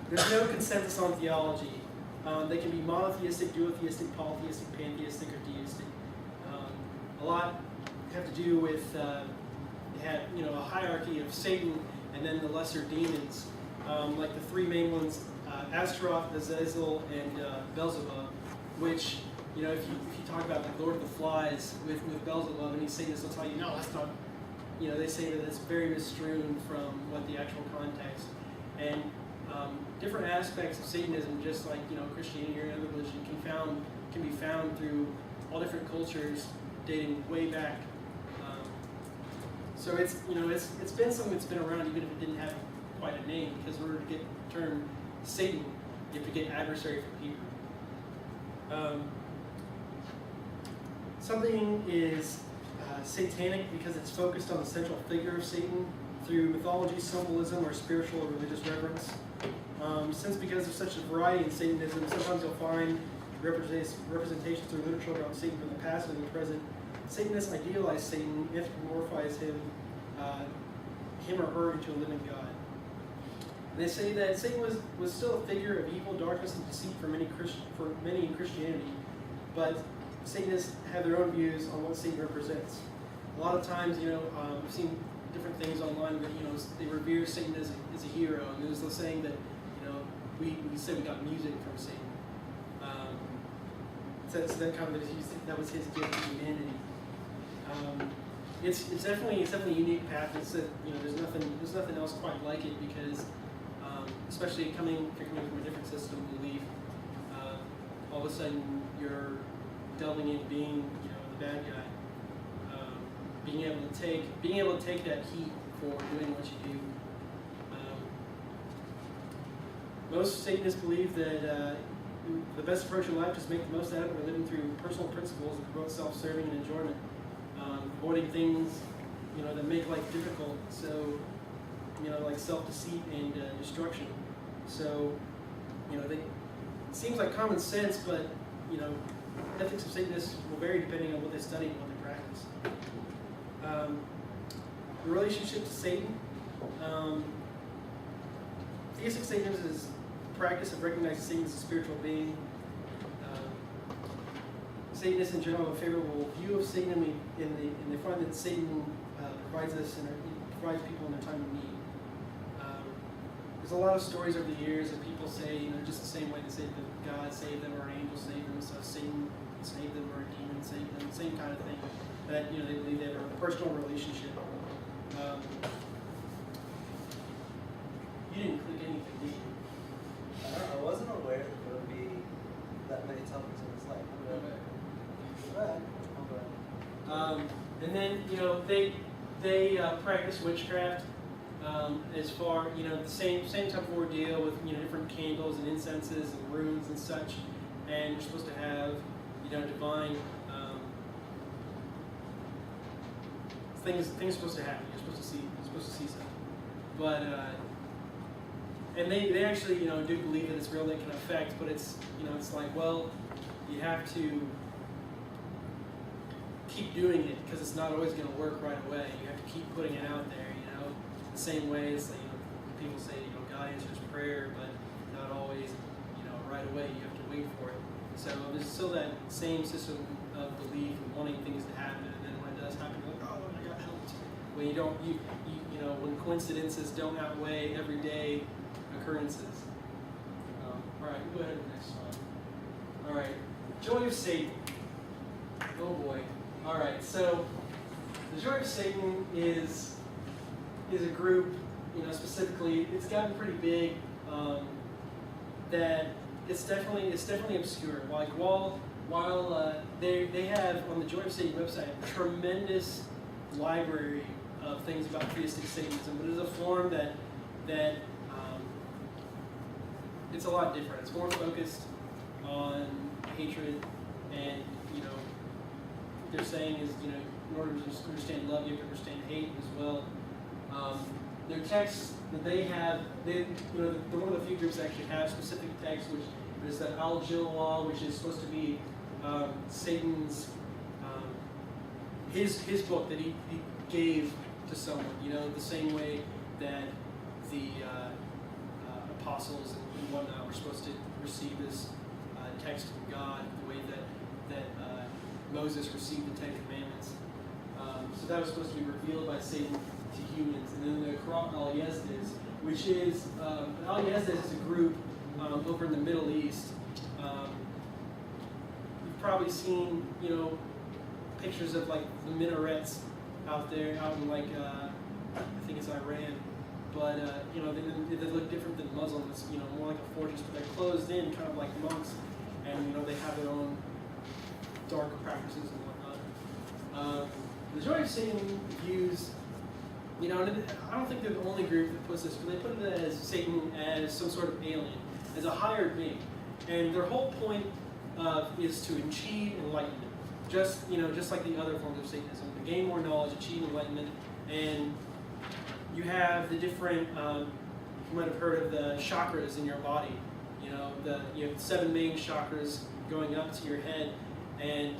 There's no consensus on theology. They can be monotheistic, duotheistic, polytheistic, pantheistic, or deistic. A lot have to do with they have a hierarchy of Satan and then the lesser demons, like the three main ones: Astaroth, Azazel, and Beelzebub. Which if you talk about like Lord of the Flies with Beelzebub and he's Satanist, they'll tell you no, that's not. They say that it's very misstrewn from what the actual context. And different aspects of Satanism, just like Christianity or another religion, can be found through all different cultures dating way back. So it's been something that's been around even if it didn't have quite a name, because in order to get the term Satan, you have to get adversary from Hebrew. Something is satanic because it's focused on the central figure of Satan through mythology, symbolism, or spiritual or religious reverence. Since because of such a variety in Satanism, sometimes you'll find representations through literature about Satan from the past and the present. Satanists idealize Satan, anthropomorphize him or her into a living God. And they say that Satan was still a figure of evil, darkness, and deceit for many in Christianity, but Satanists have their own views on what Satan represents. A lot of times, I've seen different things online that they revere Satan as a hero, and there's the saying that we say we got music from Satan. So that kind of that was his gift to humanity. It's definitely a unique path. It's there's nothing else quite like it, because especially if you're coming from a different system of belief, all of a sudden you're delving into being the bad guy, being able to take that heat for doing what you do. Most Satanists believe that the best approach in life is to make the most out of it by living through personal principles that promote self-serving and enjoyment, avoiding things that make life difficult. So like self-deceit and destruction. So it seems like common sense, but ethics of Satanists will vary depending on what they study and what they practice. The relationship to Satan. Theistic Satanism is the practice of recognizing Satan as a spiritual being. Satanists in general have a favorable view of Satan, and they find that Satan provides people in their time of need. There's a lot of stories over the years that people say, just the same way they say that God saved them or an angel saved them, so Satan saved them or a demon saved them, same kind of thing. That they believe they have a personal relationship. You didn't click anything, did you? I wasn't aware that there would be that many topics in this life. And then they practice witchcraft. As far the same type of ordeal with different candles and incenses and runes and such, and you're supposed to have divine things are supposed to happen. You're supposed to see something, but and they actually do believe that it's real, that it can affect, but it's it's like, well, you have to keep doing it because it's not always going to work right away. You have to keep putting it out there. The same way as people say, God answers prayer, but not always, right away. You have to wait for it. So there's still that same system of belief and wanting things to happen, and then when it does happen, you're like, oh, I got helped. When when coincidences don't outweigh everyday occurrences. All right, go ahead to the next slide. All right, joy of Satan. Oh boy. All right, so the joy of Satan is a group, specifically, it's gotten pretty big, that it's definitely obscure. Like while they have on the Joy of Satan website a tremendous library of things about theistic Satanism, but it's a form that it's a lot different. It's more focused on hatred, and what they're saying is in order to understand love, you have to understand hate as well. Their texts that they have, they're one of the few groups that actually have specific texts, which is the Al-Jilwal, which is supposed to be Satan's, his book that he gave to someone, the same way that the apostles and whatnot were supposed to receive this text from God, the way that Moses received the Ten Commandments. So that was supposed to be revealed by Satan to humans. And then the Quran al-Yazdiz, which is, al-Yazdiz is a group over in the Middle East. You've probably seen, pictures of like the minarets out there, out in like, I think it's Iran. But, they look different than Muslims, more like a fortress, but they're closed in, kind of like monks. And, they have their own dark practices and whatnot. The majority of Satan views, and I don't think they're the only group that puts this, but they put it as Satan as some sort of alien, as a higher being. And their whole point is to achieve enlightenment. Just like the other forms of Satanism, to gain more knowledge, achieve enlightenment. And you have the different, you might have heard of the chakras in your body. You have 7 main chakras going up to your head, and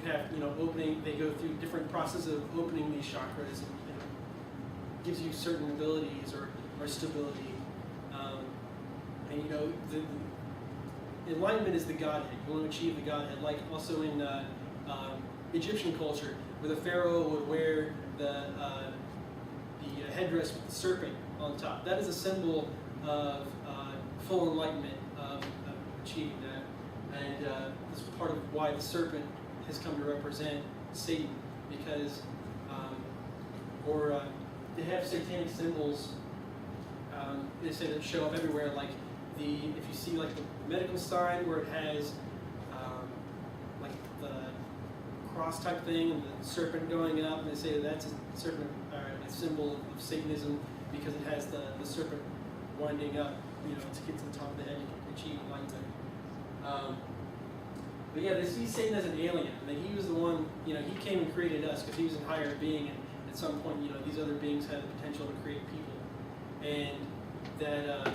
you have, opening, they go through different processes of opening these chakras, and it gives you certain abilities or stability. The enlightenment is the Godhead. You want to achieve the Godhead, like also in Egyptian culture, where the pharaoh would wear the headdress with the serpent on top. That is a symbol of full enlightenment, of achieving that. And this is part of why the serpent has come to represent Satan, because they have satanic symbols. They say that show up everywhere, like if you see like the medical sign where it has like the cross type thing and the serpent going up, and they say that that's a serpent, a symbol of Satanism, because it has the serpent winding up, to get to the top of the head and achieve enlightenment. But yeah, they see Satan as an alien, and that he was the one, he came and created us because he was a higher being, and at some point, these other beings had the potential to create people. And that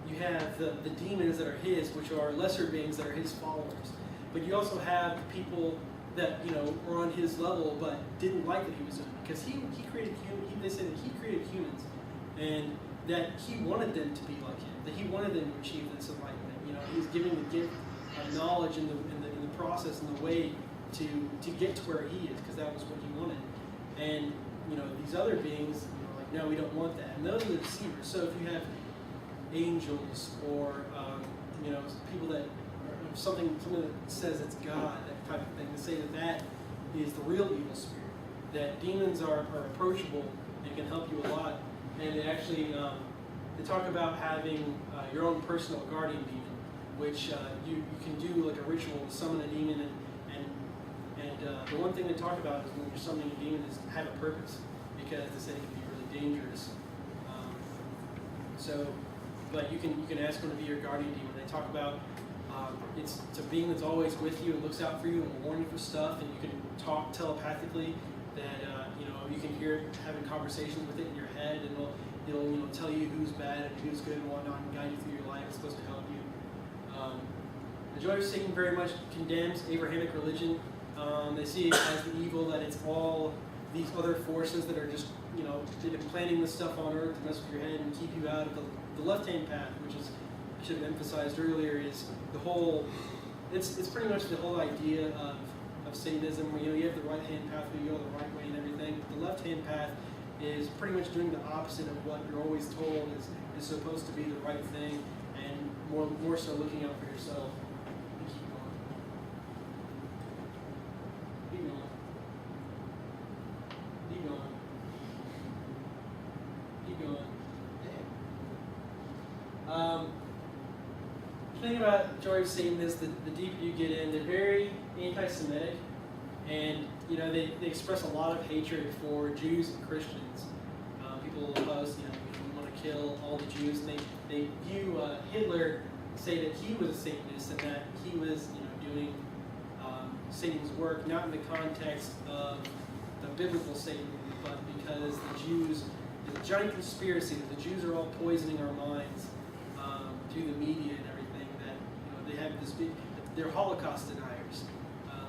you have the demons that are his, which are lesser beings that are his followers. But you also have people that, were on his level but didn't like what he was doing, because he created humans. They say that he created humans, and that he wanted them to be like him, that he wanted them to achieve this enlightenment. He was giving the gift of knowledge in the process and the way to get to where he is, because that was what he wanted. And these other beings, like, no, we don't want that. And those are the deceivers. So if you have angels or people that or something that says it's God, that type of thing, to say that is the real evil spirit. That demons are approachable and can help you a lot. And they actually they talk about having your own personal guardian demon, which you can do like a ritual to summon a demon, and the one thing they talk about is when you're summoning a demon is have a purpose, because they say it can be really dangerous. But you can ask them to be your guardian demon. They talk about it's a being that's always with you and looks out for you and will warn you for stuff, and you can talk telepathically. That you can hear it having conversations with it in your head, and it'll tell you who's bad and who's good and whatnot, and guide you through your life. It's supposed to help you. The Joy of Satan very much condemns Abrahamic religion. They see it as the evil, that it's all these other forces that are just, they've been planning this stuff on earth to mess with your head and keep you out of the left-hand path, which is, I should have emphasized earlier, is the whole, it's pretty much the whole idea of Satanism, where you have the right-hand path where you go the right way and everything. The left-hand path is pretty much doing the opposite of what you're always told is supposed to be the right thing, and more so looking out for yourself. Keep going. Keep going. Keep going. The thing about Joy of Satan is the deeper you get in, they're very anti-Semitic, and they express a lot of hatred for Jews and Christians. People post, we want to kill all the Jews, and they view Hitler, say that he was a Satanist and that he was doing Satan's work, not in the context of the biblical Satan, but because the Jews, the giant conspiracy that the Jews are all poisoning our minds through the media and everything, that they have this big, they're Holocaust deniers.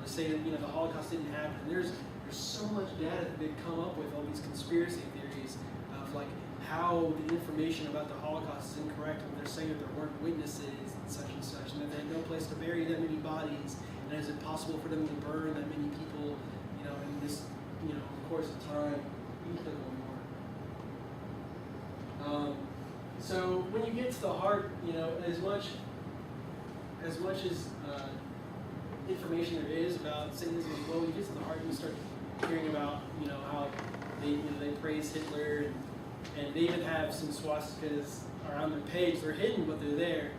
They say that the Holocaust didn't happen. And there's so much data that they've come up with, all these conspiracy theories of like how the information about the Holocaust is incorrect when they're saying that there weren't witnesses and such, and that they had no place to bury that many bodies, and is it possible for them to burn that many people, in this, course of time? You can click one more. So when you get to the heart, as much as information there is about Satanism as well, when you get to the heart, you start hearing about, how they praise Hitler, and they even have some swastikas around their page. They're hidden, but they're there.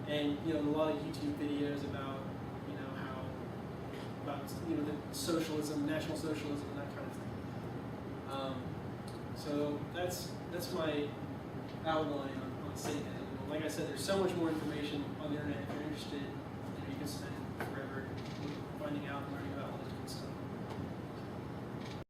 And a lot of YouTube videos about the socialism, national socialism, and that kind of thing. So that's my outline on Satanism. Like I said, there's so much more information on the internet if you're interested.